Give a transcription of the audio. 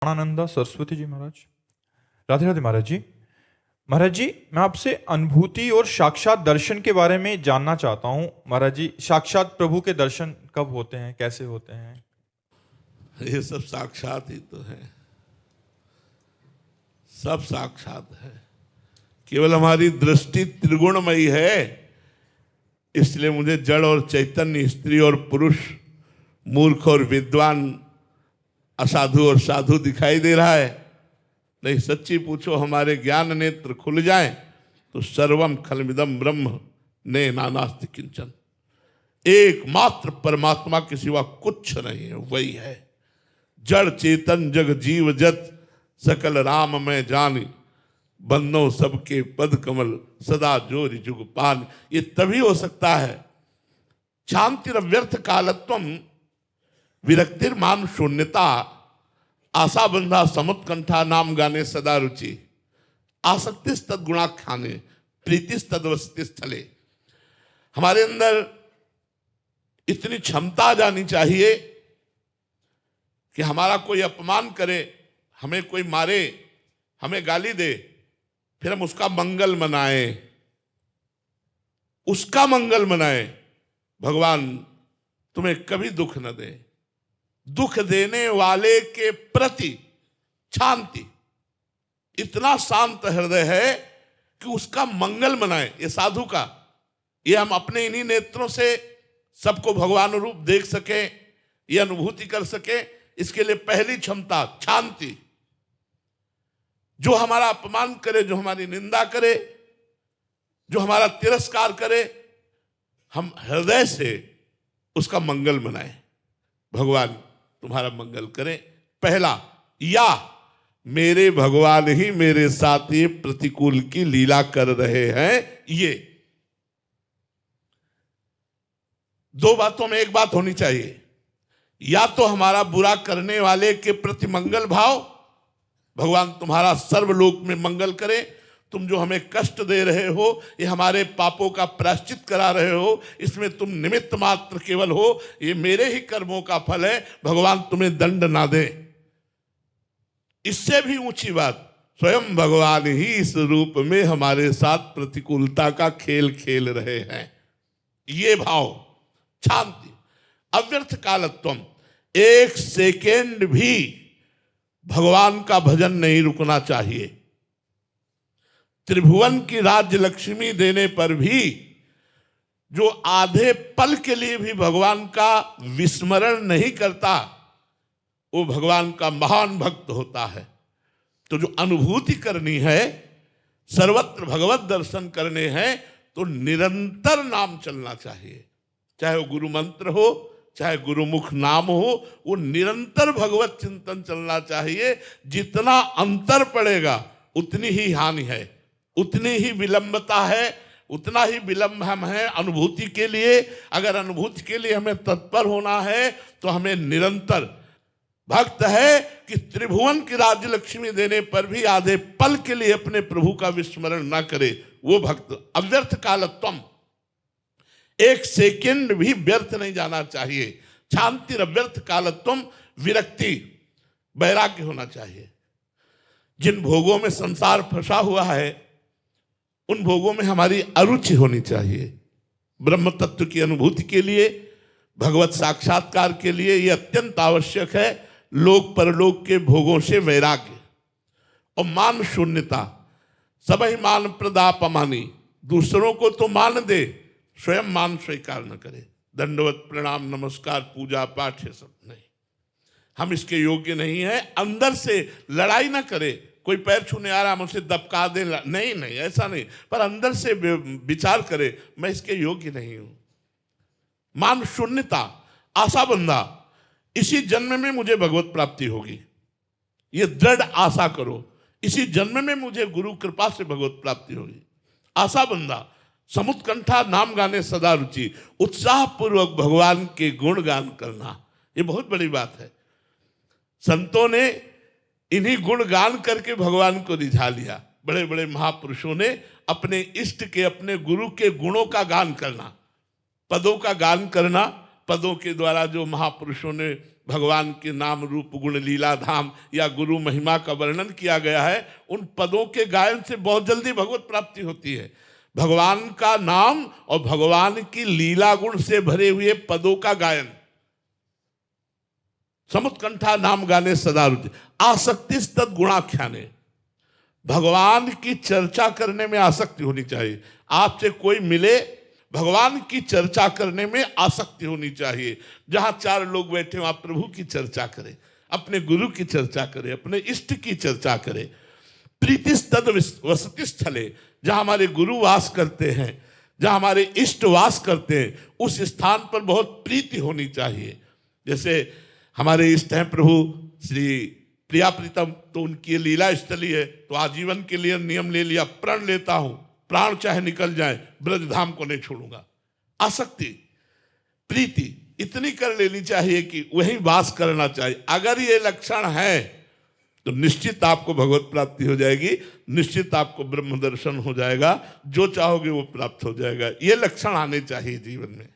आनंदा सरस्वती जी महाराज। राधे राधे महाराज जी। महाराज जी, मैं आपसे अनुभूति और साक्षात दर्शन के बारे में जानना चाहता हूँ। महाराज जी, साक्षात प्रभु के दर्शन कब होते हैं, कैसे होते हैं? ये सब साक्षात ही तो है, सब साक्षात है। केवल हमारी दृष्टि त्रिगुणमयी है, इसलिए मुझे जड़ और चैतन्य, स्त्री और पुरुष, मूर्ख और विद्वान, असाधु और साधु दिखाई दे रहा है। नहीं, सच्ची पूछो, हमारे ज्ञान नेत्र खुल जाए तो सर्वम खलमिदम ब्रह्म ने नानास्ति किंचन, एकमात्र परमात्मा के सिवा कुछ नहीं है, वही है। जड़ चेतन जग जीव जत सकल राम में जानी, बंदो सबके पद कमल सदा जोरि जुग पान। ये तभी हो सकता है। शांति व्यर्थ कालत्वम विरक्तिर मान शून्यता, आशा बंधा समुत्कंठा नाम गाने सदा रुचि, आसक्ति तदगुणा खाने प्रीति तदवस्ति स्थले। हमारे अंदर इतनी क्षमता जानी चाहिए कि हमारा कोई अपमान करे, हमें कोई मारे, हमें गाली दे, फिर हम उसका मंगल मनाएं, उसका मंगल मनाएं। भगवान तुम्हें कभी दुख न दे। दुख देने वाले के प्रति शांति, इतना शांत हृदय है कि उसका मंगल मनाए। ये साधु का, ये हम अपने इन्हीं नेत्रों से सबको भगवान रूप देख सके, ये अनुभूति कर सके, इसके लिए पहली क्षमता शांति। जो हमारा अपमान करे, जो हमारी निंदा करे, जो हमारा तिरस्कार करे, हम हृदय से उसका मंगल मनाएं। भगवान तुम्हारा मंगल करें। पहला, या मेरे भगवान ही मेरे साथ ये प्रतिकूल की लीला कर रहे हैं। ये दो बातों में एक बात होनी चाहिए। या तो हमारा बुरा करने वाले के प्रति मंगल भाव, भगवान तुम्हारा सर्वलोक में मंगल करे, तुम जो हमें कष्ट दे रहे हो, ये हमारे पापों का प्रायश्चित करा रहे हो, इसमें तुम निमित्त मात्र केवल हो, ये मेरे ही कर्मों का फल है, भगवान तुम्हें दंड ना दे। इससे भी ऊंची बात, स्वयं भगवान ही इस रूप में हमारे साथ प्रतिकूलता का खेल खेल रहे हैं। ये भाव, शांति। अव्यर्थ कालत्वम, एक सेकेंड भी भगवान का भजन नहीं रुकना चाहिए। त्रिभुवन की राज्य लक्ष्मी देने पर भी जो आधे पल के लिए भी भगवान का विस्मरण नहीं करता, वो भगवान का महान भक्त होता है। तो जो अनुभूति करनी है, सर्वत्र भगवत दर्शन करने हैं, तो निरंतर नाम चलना चाहिए। चाहे वो गुरु मंत्र हो, चाहे गुरुमुख नाम हो, वो निरंतर भगवत चिंतन चलना चाहिए। जितना अंतर पड़ेगा उतनी ही हानि है, उतनी ही विलंबता है, उतना ही विलंब हम हैं अनुभूति के लिए। अगर अनुभूति के लिए हमें तत्पर होना है तो हमें निरंतर, भक्त है कि त्रिभुवन की राज्य लक्ष्मी देने पर भी आधे पल के लिए अपने प्रभु का विस्मरण ना करे, वो भक्त। अव्यर्थ कालत्वम, एक सेकंड भी व्यर्थ नहीं जाना चाहिए। शांति अव्यर्थ कालत्वम विरक्ति, वैराग्य होना चाहिए। जिन भोगों में संसार फंसा हुआ है, उन भोगों में हमारी अरुचि होनी चाहिए। ब्रह्म तत्व की अनुभूति के लिए, भगवत साक्षात्कार के लिए यह अत्यंत आवश्यक है। लोक परलोक के भोगों से वैराग्य और मान शून्यता। सबहि मान प्रदापमानी, दूसरों को तो मान दे, स्वयं मान स्वीकार न करे। दंडवत प्रणाम नमस्कार पूजा पाठ ये सब नहीं, हम इसके योग्य नहीं है। अंदर से लड़ाई ना करे, कोई पैर छूने आ रहा मुझसे दबका दे, नहीं नहीं ऐसा नहीं, पर अंदर से विचार करे मैं इसके योग्य नहीं हूं। मान शून्यता, आशा बंधा, इसी जन्म में मुझे भगवत प्राप्ति होगी, ये दृढ़ आशा करो। इसी जन्म में मुझे गुरु कृपा से भगवत प्राप्ति होगी। आशा बंधा, समुत्कंठा नाम गाने सदा रुचि, उत्साह पूर्वक भगवान के गुण गान करना, ये बहुत बड़ी बात है। संतों ने इन्हीं गुण गान करके भगवान को रिझा लिया। बड़े बड़े महापुरुषों ने अपने इष्ट के, अपने गुरु के गुणों का गान करना, पदों का गान करना, पदों के द्वारा जो महापुरुषों ने भगवान के नाम रूप गुण लीला धाम या गुरु महिमा का वर्णन किया गया है, उन पदों के गायन से बहुत जल्दी भगवत प्राप्ति होती है। भगवान का नाम और भगवान की लीला गुण से भरे हुए पदों का गायन। समुत्कंठा नाम गाने सदा रुचि, आसक्ति तद गुणाख्याने। भगवान की चर्चा करने में आसक्ति होनी चाहिए। आपसे कोई मिले, भगवान की चर्चा करने में आसक्ति होनी चाहिए। जहां चार लोग बैठे हो, आप प्रभु की चर्चा करें, अपने गुरु की चर्चा करें, अपने इष्ट की चर्चा करें। प्रीतिस्तद वसति स्थले, जहां हमारे गुरु वास करते हैं, जहां हमारे इष्ट वास करते हैं, उस स्थान पर बहुत प्रीति होनी चाहिए। जैसे हमारे इष्ट हैं प्रभु श्री प्रिया प्रीतम, तो उनकी लीला स्थली है, तो आजीवन के लिए नियम ले लिया, प्रण लेता हूं, प्राण चाहे निकल जाए, ब्रजधाम को नहीं छोड़ूंगा। आसक्ति, प्रीति इतनी कर लेनी चाहिए कि वहीं वास करना चाहिए। अगर ये लक्षण है तो निश्चित आपको भगवत प्राप्ति हो जाएगी, निश्चित आपको ब्रह्म दर्शन हो जाएगा, जो चाहोगे वो प्राप्त हो जाएगा। ये लक्षण आने चाहिए जीवन में।